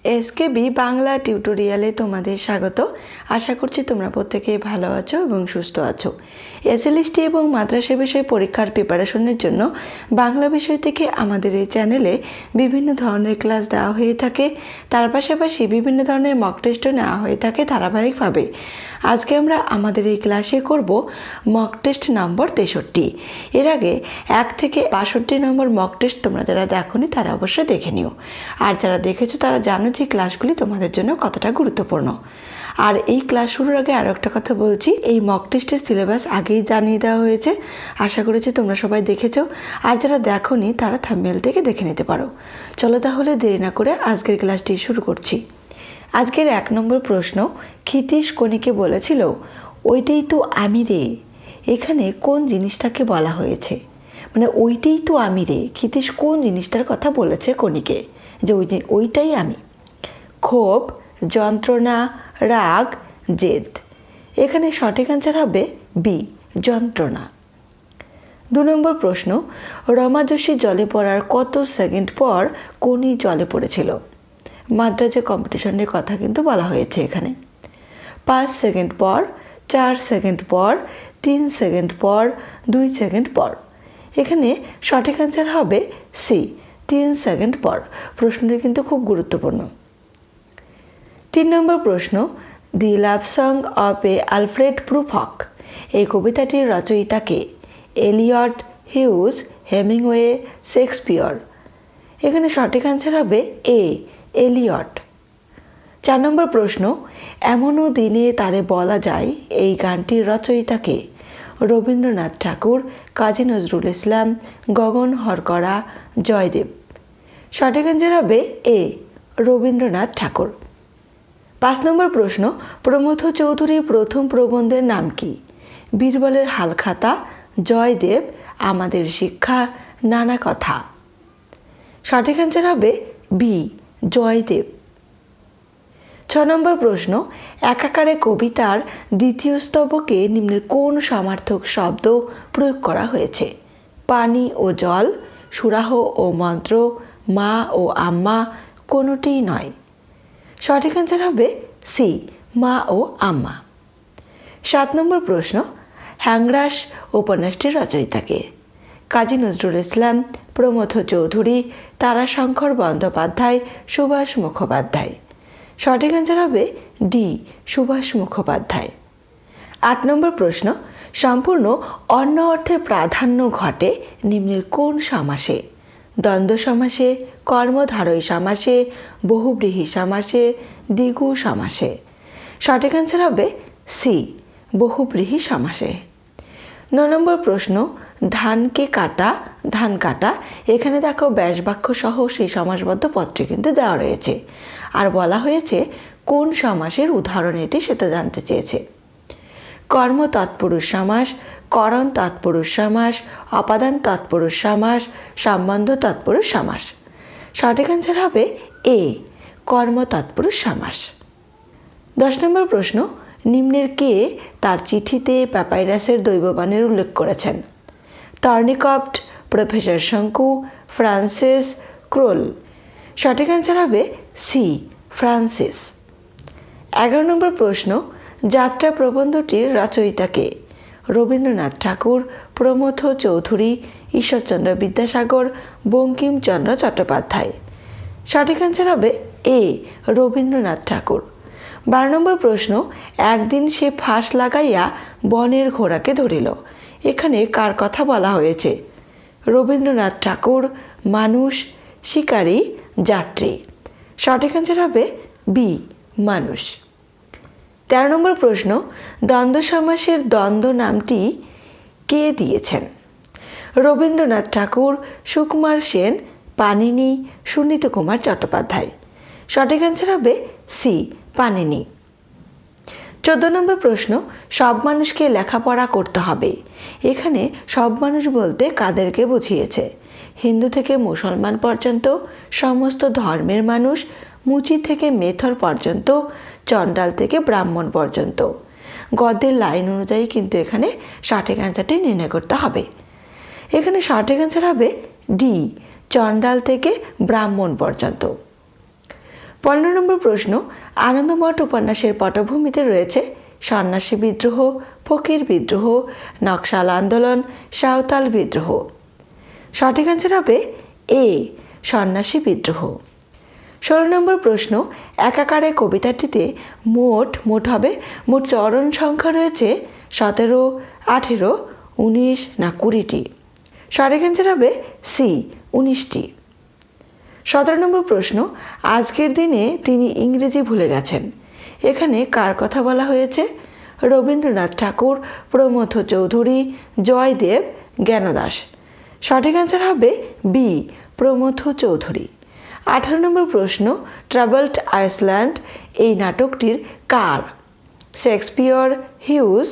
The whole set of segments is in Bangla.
এসকেবি বাংলা টিউটোরিয়ালে তোমাদের স্বাগত। আশা করছি তোমরা প্রত্যেকেই ভালো আছো এবং সুস্থ আছো। এসএলএসটি এবং মাদ্রাসা বিষয় পরীক্ষার প্রিপারেশনের জন্য বাংলা বিষয় থেকে আমাদের এই চ্যানেলে বিভিন্ন ধরনের ক্লাস দেওয়া হয়ে থাকে। তার পাশাপাশি বিভিন্ন ধরনের মক টেস্টও নেওয়া হয়ে থাকে ধারাবাহিকভাবে। আজকে আমরা আমাদের এই ক্লাসে করব মক টেস্ট নম্বর 63। এর আগে 1 থেকে 62 নম্বর মক টেস্ট তোমরা যারা দেখোনি তারা অবশ্যই দেখে নিও, আর যারা দেখেছো তারা জানো যে ক্লাসগুলি তোমাদের জন্য কতটা গুরুত্বপূর্ণ। আর এই ক্লাস শুরুর আগে আরও একটা কথা বলছি, এই মক টেস্টের সিলেবাস আগেই জানিয়ে দেওয়া হয়েছে, আশা করেছি তোমরা সবাই দেখেছো। আর যারা দেখোনি তারা থাম্বনেল থেকে দেখে নিতে পারো। চলো তাহলে দেরি না করে আজকের ক্লাসটি শুরু করছি। আজকের 1 নম্বর প্রশ্ন, ক্ষিতীশ কণিকে বলেছিল ওইটাই তো আমি রে। এখানে কোন জিনিসটাকে বলা হয়েছে? মানে ওইটাই তো আমি রে, ক্ষিতীশ কোন জিনিসটার কথা বলেছে কণিকে যে ওইটাই আমি? ক্ষোভ, যন্ত্রণা, রাগ, জেদ। এখানে সঠিক অ্যান্সার হবে বি, যন্ত্রণা। 2 নম্বর প্রশ্ন, রমা যোশী জলে পড়ার কত সেকেন্ড পর কণি জলে পড়েছিল? মাদ্রাসা কম্পিটিশনের কথা কিন্তু বলা হয়েছে এখানে। 5 সেকেন্ড পর, 4 সেকেন্ড পর, 3 সেকেন্ড পর, 2 সেকেন্ড পর। এখানে সঠিক অ্যান্সার হবে সি, 3 সেকেন্ড পর। প্রশ্নটি কিন্তু খুব গুরুত্বপূর্ণ। 3 নম্বর প্রশ্ন, the love song of a Alfred Prufrock. এই কবিতাটির রচয়িতা কে? Eliot, Hughes, Hemingway, Shakespeare. এখানে সঠিক অ্যান্সার হবে এ, এলিয়ট। 4 নম্বর প্রশ্ন, এমনও দিনে তারে বলা যায়, এই গানটির রচয়িতা কে? রবীন্দ্রনাথ ঠাকুর, কাজী নজরুল ইসলাম, গগন হরকরা, জয়দেব। সঠিক অ্যান্সার হবে এ, রবীন্দ্রনাথ ঠাকুর। 5 নম্বর প্রশ্ন, প্রমথ চৌধুরীর প্রথম প্রবন্ধের নাম কি? বীরবলের হালখাতা, জয়দেব, আমাদের শিক্ষা, নানা কথা। সঠিক অ্যান্সার হবে বি, জয়দেব। 6 নম্বর প্রশ্ন, একাকারে কবিতার দ্বিতীয় স্তবকে নিম্নের কোন সমার্থক শব্দ প্রয়োগ করা হয়েছে? পানি ও জল, সুরাহ ও মন্ত্র, মা ও আম্মা, কোনোটিই নয়। সঠিক অ্যান্সার হবে সি, মা ও আম্মা। 7 নম্বর প্রশ্ন, হ্যাংরাস উপন্যাসটির রচয়িতা কে? কাজী নজরুল ইসলাম, প্রমথ চৌধুরী, তারাশঙ্কর বন্দ্যোপাধ্যায়, সুভাষ মুখোপাধ্যায়। সঠিক অ্যান্সার হবে ডি, সুভাষ মুখোপাধ্যায়। 8 নম্বর প্রশ্ন, সম্পূর্ণ অন্য অর্থে প্রাধান্য ঘটে নিম্নের কোন সমাসে? দ্বন্দ্ব সমাসে, কর্মধারয় সমাসে, বহুব্রীহি সমাসে, দ্বিগু সমাসে। সঠিক অ্যান্সার হবে সি, বহুব্রীহি সমাসে। 9 নম্বর প্রশ্ন, ধানকে কাটা, ধান কাটা। এখানে দেখো ব্যাসবাক্য সহ সেই সমাসবদ্ধ পদটি কিন্তু দেওয়া রয়েছে, আর বলা হয়েছে কোন সমাসের উদাহরণ এটি সেটা জানতে চেয়েছে। কর্ম তৎপুরুষ সমাস, করণ তৎপুরুষ সমাস, অপাদান তৎপুরুষ সমাস, সম্বন্ধ তৎপুরুষ সমাস। সঠিক অ্যান্সার হবে এ, কর্ম তৎপুরুষ সমাস। 10 নম্বর প্রশ্ন, নিম্নের কে তার চিঠিতে প্যাপাইরাসের দৈববাণীর উল্লেখ করেছেন? টর্নিকপ্ট, প্রফেসর শঙ্কু, ফ্রান্সিস, ক্রোল। সঠিক অ্যান্সার হবে সি, ফ্রান্সিস। 11 নম্বর প্রশ্ন, যাত্রা প্রবন্ধটির রচয়িতা কে? রবীন্দ্রনাথ ঠাকুর, প্রমথ চৌধুরী, ঈশ্বরচন্দ্র বিদ্যাসাগর, বঙ্কিমচন্দ্র চট্টোপাধ্যায়। সঠিক অ্যান্সার হবে এ, রবীন্দ্রনাথ ঠাকুর। 12 নম্বর প্রশ্ন, একদিন সে ফাঁস লাগাইয়া বনের ঘোড়াকে ধরিল। এখানে কার কথা বলা হয়েছে? রবীন্দ্রনাথ ঠাকুর, মানুষ, শিকারী, যাত্রী। সঠিক অ্যান্সার হবে বি, মানুষ। 13 নম্বর প্রশ্ন, দ্বন্দ্ব সমাসের দ্বন্দ্ব নামটি কে দিয়েছেন? রবীন্দ্রনাথ ঠাকুর, সুকুমার সেন, পাণিনি, সুনীত কুমার চট্টোপাধ্যায়। সঠিক অ্যান্সার হবে সি, পাণিনি। 14 নম্বর প্রশ্ন, সব মানুষকে লেখাপড়া করতে হবে। এখানে সব মানুষ বলতে কাদেরকে বুঝিয়েছে? হিন্দু থেকে মুসলমান পর্যন্ত, সমস্ত ধর্মের মানুষ, মুচি থেকে মেথর পর্যন্ত, চণ্ডাল থেকে ব্রাহ্মণ পর্যন্ত। গদ্যের লাইন অনুযায়ী কিন্তু এখানে সঠিক অ্যান্সারটি নির্ণয় করতে হবে। এখানে সঠিক অ্যান্সার হবে ডি, চণ্ডাল থেকে ব্রাহ্মণ পর্যন্ত। 15 নম্বর প্রশ্ন, আনন্দমঠ উপন্যাসের পটভূমিতে রয়েছে সন্ন্যাসী বিদ্রোহ, ফকির বিদ্রোহ, নকশাল আন্দোলন, সাঁওতাল বিদ্রোহ। সঠিক অ্যান্সার হবে এ, সন্ন্যাসী বিদ্রোহ। 16 নম্বর প্রশ্ন, একাকারে কবিতাটিতে মোট হবে মোট চরণ সংখ্যা রয়েছে 17, 18, 19 না 20টি। সঠিক অ্যান্সার হবে সি, 19টি। 17 নম্বর প্রশ্ন, আজকের দিনে তিনি ইংরেজি ভুলে গেছেন। এখানে কার কথা বলা হয়েছে? রবীন্দ্রনাথ ঠাকুর, প্রমথ চৌধুরী, জয়দেব, জ্ঞানদাস। সঠিক অ্যান্সার হবে বি, প্রমথ চৌধুরী। 18 নম্বর প্রশ্ন, ট্রাভেলড আইসল্যান্ড এই নাটকটির কার? Shakespeare, Hughes,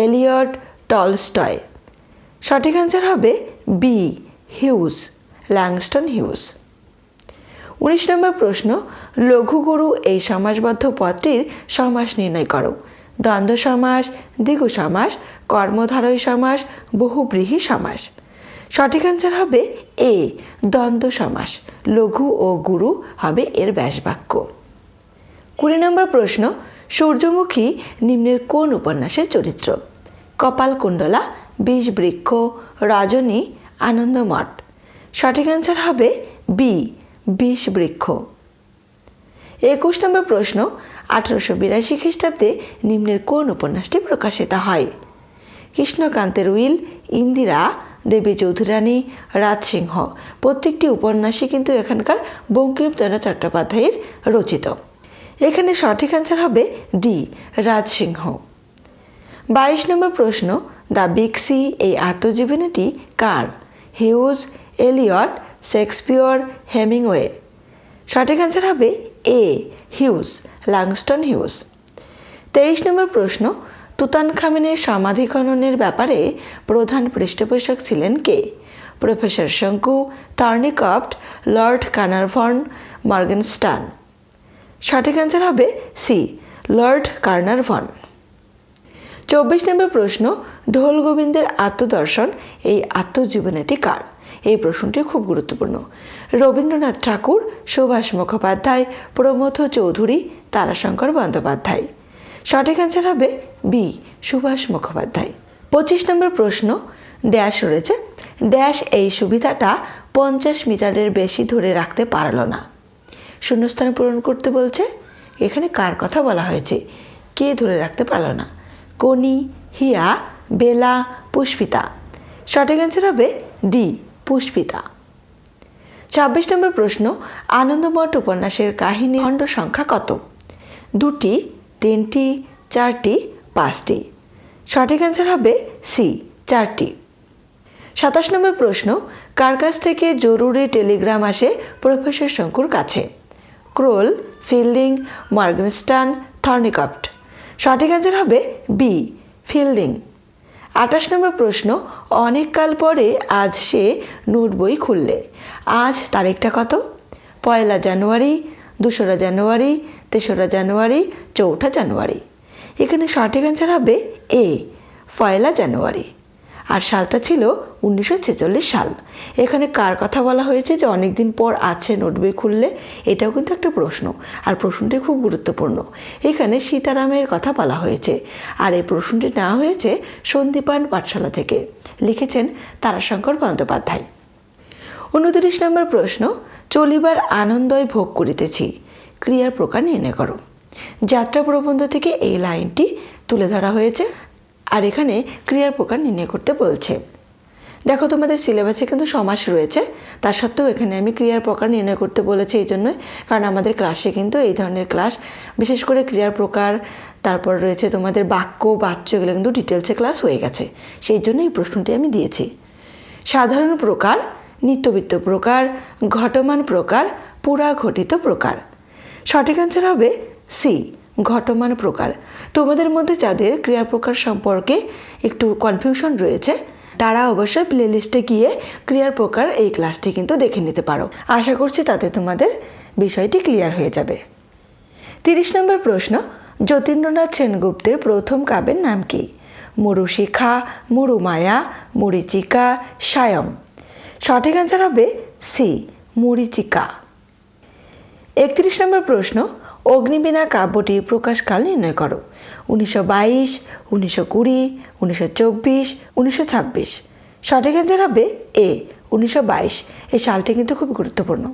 Eliot, Tolstoy. সঠিক অ্যান্সার হবে বি, হিউজ, ল্যাংস্টন হিউজ। 19 নম্বর প্রশ্ন, লঘুগুরু এই সমাসবদ্ধ পদটির সমাস নির্ণয় করো। দ্বন্দ্ব সমাস, দ্বিগু সমাস, কর্মধারয় সমাস, বহুব্রীহি সমাস। সঠিক অ্যান্সার হবে এ, দ্বন্দ্ব সমাস। লঘু ও গুরু হবে এর ব্যাসবাক্য। 20 নম্বর প্রশ্ন, সূর্যমুখী নিম্নের কোন উপন্যাসের চরিত্র? কপালকুণ্ডলা, বিষবৃক্ষ, রজনী, আনন্দমঠ। সঠিক অ্যান্সার হবে বি, বিষবৃক্ষ। 21 নম্বর প্রশ্ন, 1882 খ্রিস্টাব্দে নিম্নের কোন উপন্যাসটি প্রকাশিত হয়? কৃষ্ণকান্তের উইল, ইন্দিরা, দেবী চৌধুরানী, রাজসিংহ। প্রত্যেকটি উপন্যাসই কিন্তু এখানকার বঙ্কিমচন্দ্র চট্টোপাধ্যায়ের রচিত। এখানে সঠিক অ্যান্সার হবে ডি, রাজসিংহ। 22 নম্বর প্রশ্ন, দ্য বিগ সি এই আত্মজীবনীটি কার? Hughes, Eliot, Shakespeare, Hemingway. সঠিক অ্যান্সার হবে এ, হিউজ, ল্যাংস্টন হিউজ। 23 নম্বর প্রশ্ন, তুতানখামেনের সমাধি খননের ব্যাপারে প্রধান পৃষ্ঠপোষক ছিলেন কে? প্রফেসর শঙ্কু, থার্নিকফট, লর্ড কার্নারভন, মর্গেনস্টার্ন। সঠিক অ্যান্সার হবে সি, লর্ড কার্নারভন। 24 নম্বর প্রশ্ন, ঢোল গোবিন্দের আত্মদর্শন এই আত্মজীবনীটি কার? এই প্রশ্নটি খুব গুরুত্বপূর্ণ। রবীন্দ্রনাথ ঠাকুর, সুভাষ মুখোপাধ্যায়, প্রমথ চৌধুরী, তারাশঙ্কর বন্দ্যোপাধ্যায়। সঠিক অ্যান্সার হবে বি, সুভাষ মুখোপাধ্যায়। 25 নম্বর প্রশ্ন, ড্যাশ রয়েছে, ড্যাশ এই সুবিধাটা 50 মিটারের বেশি ধরে রাখতে পারল না। শূন্যস্থান পূরণ করতে বলছে। এখানে কার কথা বলা হয়েছে? কে ধরে রাখতে পারল না? কনি, হিয়া, বেলা, পুষ্পিতা। সঠিক অ্যান্সার হবে ডি, পুষ্পিতা। 26 নম্বর প্রশ্ন, আনন্দমঠ উপন্যাসের কাহিনী খণ্ড সংখ্যা কত? 2টি, 3টি, 4টি, 5টি। সঠিক অ্যান্সার হবে সি, 4টি। 27 নম্বর প্রশ্ন, কার কাছ থেকে জরুরি টেলিগ্রাম আসে প্রফেসর শঙ্কুর কাছে? Krol, Fielding, Morgenstern, Thornycroft. সঠিক অ্যান্সার হবে বি, ফিল্ডিং। 28 নম্বর প্রশ্ন, অনেককাল পরে আজ সে নোট বই খুললে। আজ তারিখটা কত? 1 জানুয়ারি, 2 জানুয়ারি, 3 জানুয়ারি, 4 জানুয়ারি। এখানে সঠিক অ্যান্সার হবে এ, 1 জানুয়ারি। আর সালটা ছিল 1946 সাল। এখানে কার কথা বলা হয়েছে যে অনেকদিন পর আছে নোট বই খুললে? এটাও কিন্তু একটা প্রশ্ন, আর প্রশ্নটি খুব গুরুত্বপূর্ণ। এখানে সীতারামের কথা বলা হয়েছে, আর এই প্রশ্নটি নেওয়া হয়েছে সন্দীপান পাঠশালা থেকে। লিখেছেন তারাশঙ্কর বন্দ্যোপাধ্যায়। 29 নম্বর প্রশ্ন, চলিবার আনন্দই ভোগ করিতেছি, ক্রিয়ার প্রকার নির্ণয় করো। যাত্রা প্রবন্ধ থেকে এই লাইনটি তুলে ধরা হয়েছে, আর এখানে ক্রিয়ার প্রকার নির্ণয় করতে বলছে। দেখো, তোমাদের সিলেবাসে কিন্তু সমাস রয়েছে, তা সত্ত্বেও এখানে আমি ক্রিয়ার প্রকার নির্ণয় করতে বলেছি এই জন্যই, কারণ আমাদের ক্লাসে কিন্তু এই ধরনের ক্লাস, বিশেষ করে ক্রিয়ার প্রকার, তারপর রয়েছে তোমাদের বাক্য, বাচ্য, এগুলো কিন্তু ডিটেলসে ক্লাস হয়ে গেছে। সেই জন্য এই প্রশ্নটি আমি দিয়েছি। সাধারণ প্রকার, নিত্যবিত্ত প্রকার, ঘটমান প্রকার, পুরা ঘটিত প্রকার। সঠিক অ্যান্সার হবে সি, ঘটমান প্রকার। তোমাদের মধ্যে যাদের ক্রিয়া প্রকার সম্পর্কে একটু কনফিউশন রয়েছে, তারা অবশ্যই প্লেলিস্টে গিয়ে ক্রিয়ার প্রকার এই ক্লাসটি কিন্তু দেখে নিতে পারো। আশা করছি তাতে তোমাদের বিষয়টি ক্লিয়ার হয়ে যাবে। 30 নম্বর প্রশ্ন, যতীন্দ্রনাথ সেনগুপ্তের প্রথম কাব্যের নাম কি? মরুশিখা, মরুমায়া, মরীচিকা, সায়ম। সঠিক অ্যান্সার হবে সি, মরীচিকা। 31 নম্বর প্রশ্ন, অগ্নিবীণা কাব্যটির প্রকাশকাল নির্ণয় করো। 1922, 1920, 1924, 1926। সঠিক অ্যান্সার হবে এ 1922। এই সালটি কিন্তু খুব গুরুত্বপূর্ণ।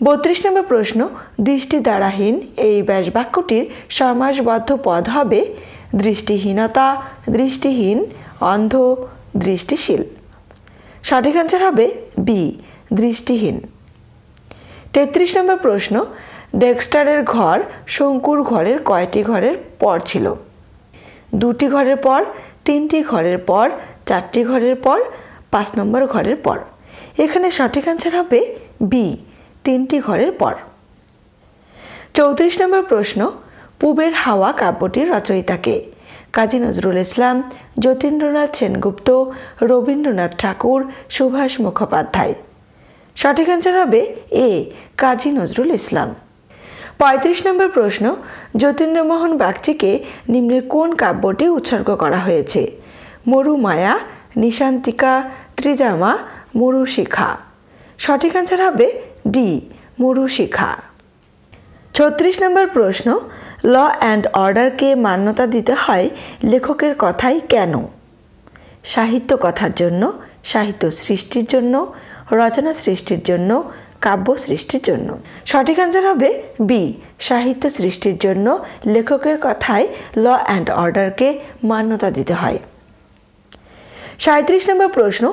32 নম্বর প্রশ্ন, দৃষ্টি দ্বারাহীন এই ব্যাস বাক্যটির সমাসবদ্ধ পদ হবে দৃষ্টিহীনতা, দৃষ্টিহীন, অন্ধ, দৃষ্টিশীল। সঠিক অ্যান্সার হবে বি দৃষ্টিহীন। 33 নম্বর প্রশ্ন, ডেক্সটারের ঘর শঙ্কুর ঘরের কয়টি ঘরের পর ছিল? 2টি ঘরের পর, 3টি ঘরের পর, 4টি ঘরের পর, 5 নম্বর ঘরের পর। এখানে সঠিক অ্যান্সার হবে বি 3টি ঘরের পর। 34 নম্বর প্রশ্ন, পূবের হাওয়া কাব্যটির রচয়িতাকে? কাজী নজরুল ইসলাম, যতীন্দ্রনাথ সেনগুপ্ত, রবীন্দ্রনাথ ঠাকুর, সুভাষ মুখোপাধ্যায়। সঠিক অ্যান্সার হবে এ কাজী নজরুল ইসলাম। 35 নম্বর প্রশ্ন, যতীন্দ্রমোহন বাগচিকে নিম্নের কোন কাব্যটি উৎসর্গ করা হয়েছে? মরুমায়া, নিশান্তিকা, ত্রিজামা, মরুশিখা। সঠিক অ্যান্সার হবে ডি মরুশিখা। 36 নম্বর প্রশ্ন, ল অ্যান্ড অর্ডারকে মান্যতা দিতে হয় লেখকের কথাই কেন? সাহিত্য কথার জন্য, সাহিত্য সৃষ্টির জন্য, রচনা সৃষ্টির জন্য, কাব্য সৃষ্টির জন্য। সঠিক অ্যান্সার হবে বি সাহিত্য সৃষ্টির জন্য লেখকের কথায় ল অ্যান্ড অর্ডারকে মান্যতা দিতে হয়। 37 নম্বর প্রশ্ন,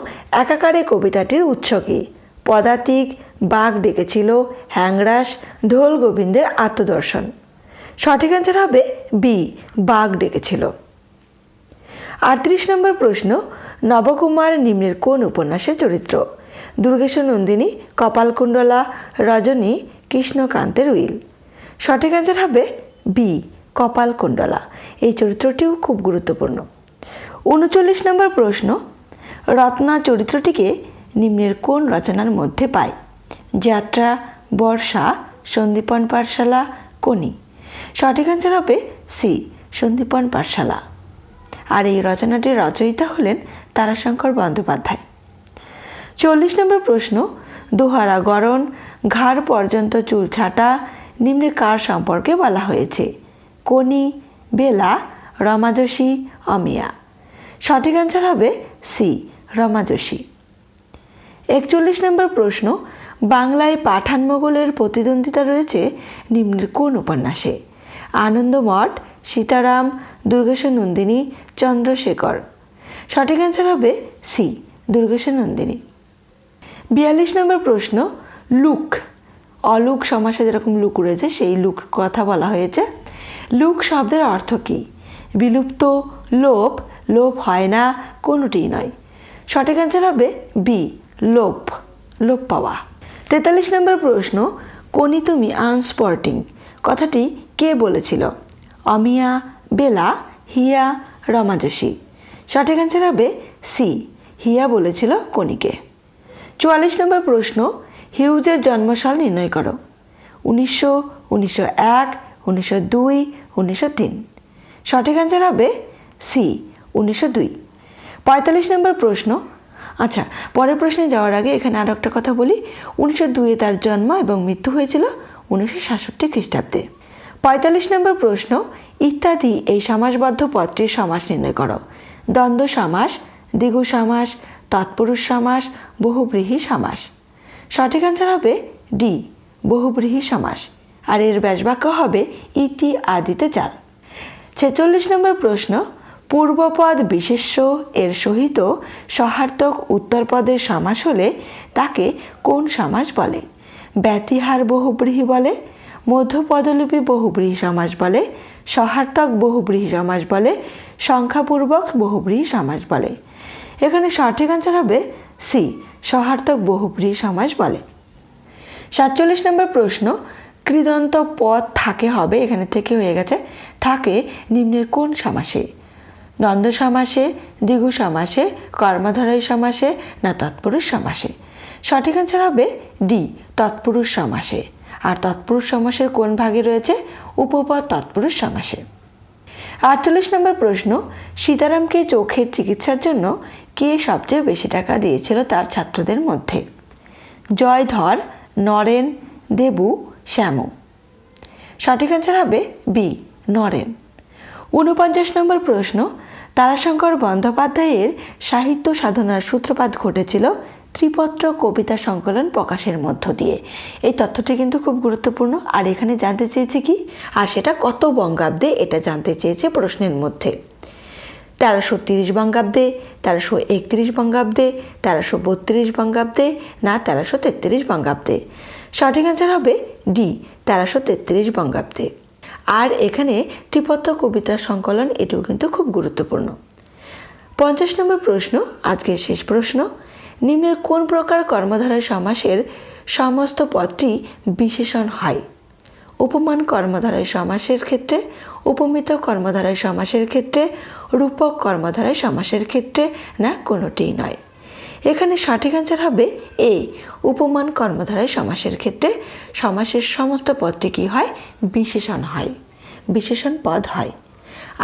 একাকারে কবিতাটির উৎস কি? পদাতিক, বাঘ ডেকেছিল, হ্যাংরাস, ঢোল গোবিন্দের আত্মদর্শন। সঠিক অ্যান্সার হবে বি বাঘ ডেকেছিল। 38 নম্বর প্রশ্ন, নবকুমার নিম্নের কোন উপন্যাসের চরিত্র? দুর্গেশ নন্দিনী, কপালকুণ্ডলা, রজনী, কৃষ্ণকান্তের উইল। সঠিক অ্যান্সার হবে বি কপালকুণ্ডলা। এই চরিত্রটিও খুব গুরুত্বপূর্ণ। 39 নম্বর প্রশ্ন, রত্না চরিত্রটিকে নিম্নের কোন রচনার মধ্যে পায়? যাত্রা, বর্ষা, সন্দীপন পাঠশালা, কোনি। সঠিক অ্যান্সার হবে সি সন্দীপন পাঠশালা। আর এই রচনাটির রচয়িতা হলেন তারাশঙ্কর বন্দ্যোপাধ্যায়। 40 নম্বর প্রশ্ন, দোহারা গড়ন, ঘাড় পর্যন্ত চুল ছাটা নিম্নে কার সম্পর্কে বলা হয়েছে? কোনি, বেলা, রমাযোশী, অমিয়া। সঠিক অ্যান্সার হবে সি রমাযোশী। 41 নম্বর প্রশ্ন, বাংলায় পাঠান মোগলের প্রতিদ্বন্দ্বিতা রয়েছে নিম্নের কোন উপন্যাসে? আনন্দমঠ, সীতারাম, দুর্গেশ নন্দিনী, চন্দ্রশেখর। সঠিক অ্যান্সার হবে সি দুর্গেশ নন্দিনী। 42 নম্বর প্রশ্ন, লুক, অলুক সমাসে যেরকম লুক রয়েছে সেই লুক কথা বলা হয়েছে। লুক শব্দের অর্থ কি? বিলুপ্ত, লোপ, লোপ হয় না, কোনোটিই নয়। সঠিক অ্যান্সার হবে বি লোপ, লোপ পাওয়া। 43 নম্বর প্রশ্ন, কোনি তুমি আনস্পর্টিং কথাটি কে বলেছিল? অমিয়া, বেলা, হিয়া, রমাযোশী। সঠিক অ্যান্সার হবে সি হিয়া বলেছিল কোনিকে। 44 নম্বর প্রশ্ন, হিউজের জন্মসাল নির্ণয় করো। 1900, 1901, 1902, 1903। সঠিক অ্যান্সার হবে সি 1902। 45 নম্বর প্রশ্ন, আচ্ছা পরের প্রশ্নে যাওয়ার আগে এখানে আরও একটা কথা বলি। 1902-এ তার জন্ম এবং মৃত্যু হয়েছিল 1967 খ্রিস্টাব্দে। 45 নম্বর প্রশ্ন, ইত্যাদি এই সমাসবদ্ধ পদটির সমাস নির্ণয় করো। দ্বন্দ্ব সমাস, দ্বিগু সমাস, তৎপুরুষ সমাস, বহুব্রীহি সমাস। সঠিক অ্যান্সার হবে ডি বহুব্রীহি সমাস। আর এর ব্যাসবাক্য হবে ইতি আদিতে চাল। 46 নম্বর প্রশ্ন, পূর্বপদ বিশেষ্য এর সহিত সহার্থক উত্তরপদের সমাস হলে তাকে কোন সমাস বলে? ব্যতিহার বহুব্রীহি বলে, মধ্যপদলিপি বহুব্রীহি সমাস বলে, সহার্থক বহুব্রীহি সমাস বলে, সংখ্যাপূর্বক বহুব্রীহি সমাস বলে। এখানে সঠিক অ্যান্সার হবে সি সহার্থক বহুব্রীহি সমাস বলে। 47 নম্বর প্রশ্ন, কৃদন্ত পদ থাকে হবে, এখানে থেকে হয়ে গেছে, থাকে নিম্নের কোন সমাসে? দ্বন্দ্ব সমাসে, দ্বিগু সমাসে, কর্মধারয় সমাসে, না তৎপুরুষ সমাসে? সঠিক অ্যান্সার হবে ডি তৎপুরুষ সমাসে। আর তৎপুরুষ সমাসের কোন ভাগে রয়েছে? উপপদ তৎপুরুষ সমাসে। 48 নম্বর প্রশ্ন, সীতারামকে চোখের চিকিৎসার জন্য কে সবচেয়ে বেশি টাকা দিয়েছিল তার ছাত্রদের মধ্যে? জয়ধর, নরেন, দেবু, শ্যামু। সঠিক অ্যান্সার হবে বি, নরেন। ৪৯ নম্বর প্রশ্ন, তারাশঙ্কর বন্দ্যোপাধ্যায়ের সাহিত্য সাধনার সূত্রপাত ঘটেছিল ত্রিপত্র কবিতা সংকলন প্রকাশের মধ্য দিয়ে। এই তথ্যটি কিন্তু খুব গুরুত্বপূর্ণ। আর এখানে জানতে চেয়েছে কি, আর সেটা কত বঙ্গাব্দে, এটা জানতে চেয়েছে প্রশ্নের মধ্যে। ১৩৩০ বঙ্গাব্দে, ১৩৩১ বঙ্গাব্দে, ১৩৩২ বঙ্গাব্দে, না ১৩৩৩ বঙ্গাব্দে। সঠিক অ্যান্সার হবে ডি, ১৩৩৩ বঙ্গাব্দে। আর এখানে ত্রিপত্র কবিতার সংকলন, এটিও কিন্তু খুব গুরুত্বপূর্ণ। ৫০ নম্বর প্রশ্ন, আজকের শেষ প্রশ্ন, নিম্নের কোন প্রকার কর্মধারয় সমাসের সমস্ত পদটি বিশেষণ হয়? উপমান কর্মধারয় সমাসের ক্ষেত্রে, উপমিত কর্মধারয় সমাসের ক্ষেত্রে, রূপক কর্মধারয় সমাসের ক্ষেত্রে, না কোনোটিই নয়। এখানে সঠিক অ্যান্সার হবে এ, উপমান কর্মধারয় সমাসের ক্ষেত্রে সমাসের সমস্ত পদটি কী হয়? বিশেষণ হয়, বিশেষণ পদ হয়।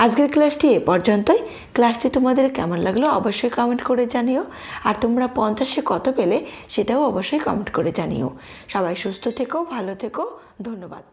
আজকের ক্লাসটি এ পর্যন্তই। ক্লাসটি তোমাদের কেমন লাগলো অবশ্যই কমেন্ট করে জানিও। আর তোমরা 50-এ কত পেলে সেটাও অবশ্যই কমেন্ট করে জানিও। সবাই সুস্থ থেকো, ভালো থেকো, ধন্যবাদ।